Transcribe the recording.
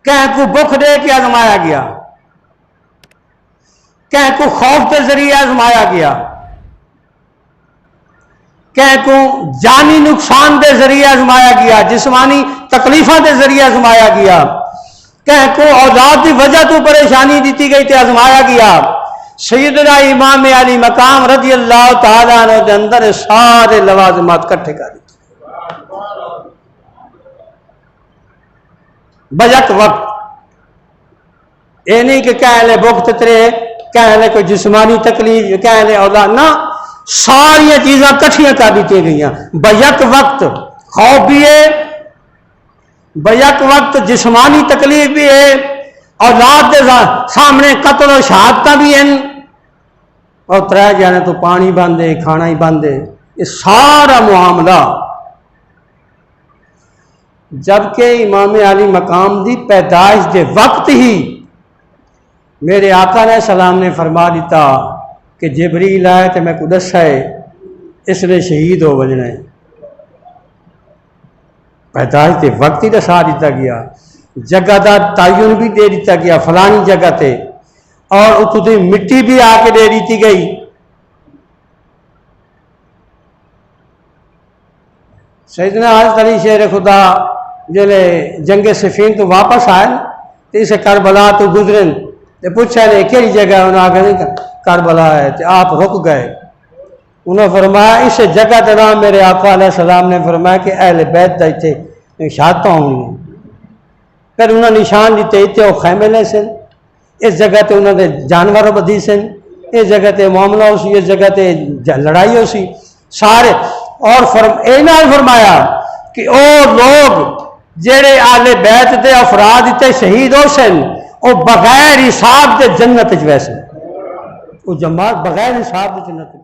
کہیں کو بخ دے کے آزمایا گیا، کہیں کو خوف کے ذریعے آزمایا گیا، کہیں کو جانی نقصان کے ذریعے آزمایا گیا، جسمانی تکلیفوں کے ذریعے آزمایا گیا، کہیں کو اولاد کی وجہ تو پریشانی دیتی گئی تے آزمایا گیا۔ سیدنا امام علی مقام رضی اللہ تعالیٰ عنہ کے اندر سارے لوازمات کٹھے کر دیتے بجت وقت۔ یہ نہیں کہ کہہ لے بخت ترے، کہہ لے کوئی جسمانی تکلیف، کہہ لے اولاد، نہ، ساری چیزاں کٹھیاں کر دیتی گئی بیک وقت۔ خوف بھی ہے، بیک وقت جسمانی تکلیف بھی ہے، اولاد کے سامنے قتل و شہادت بھی ہیں، اور ترے جانے تو پانی بند ہے، کھانا ہی بند ہے، یہ سارا معاملہ۔ جبکہ امام علی مقام دی پیدائش دے وقت ہی میرے آقا علیہ السلام نے فرما دیتا کہ جبریل آئے تو میں کو دس ہے اس نے شہید ہو بجنا ہے۔ پیدائش دے وقت ہی دسا دیتا گیا، جگہ دا تعین بھی دے دیتا گیا فلانی جگہ تے، اور اتو دی مٹی بھی آ کے دے دیتی گئی۔ سیدنا حضرت علی شیر خدا جلے جنگ صفین تو واپس آئے تو اسے کربلا تو گزرن تو پوچھا نے کیڑی جگہ ہے، انہوں نے آگے کربلا ہے، تو آپ رک گئے۔ انہوں نے فرمایا اس جگہ کا نام میرے آقا علیہ السلام نے فرمایا کہ اہل بیت دا اتنے شہادت ہوں گی۔ پھر انہوں نے نشان دیتے اتنے وہ خیمے لے سن، اس جگہ تے انہوں نے جانور بدھی سن، اس جگہ تے معاملہ ہو سی، اس جگہ تے لڑائی ہو سی سارے۔ اور فرمایا کہ او لوگ جڑے اہل بیت دے افراد تے شہید ہو سن وہ بغیر حساب دے جنت وچ ویسے، وہ جماعت بغیر حساب دے جنت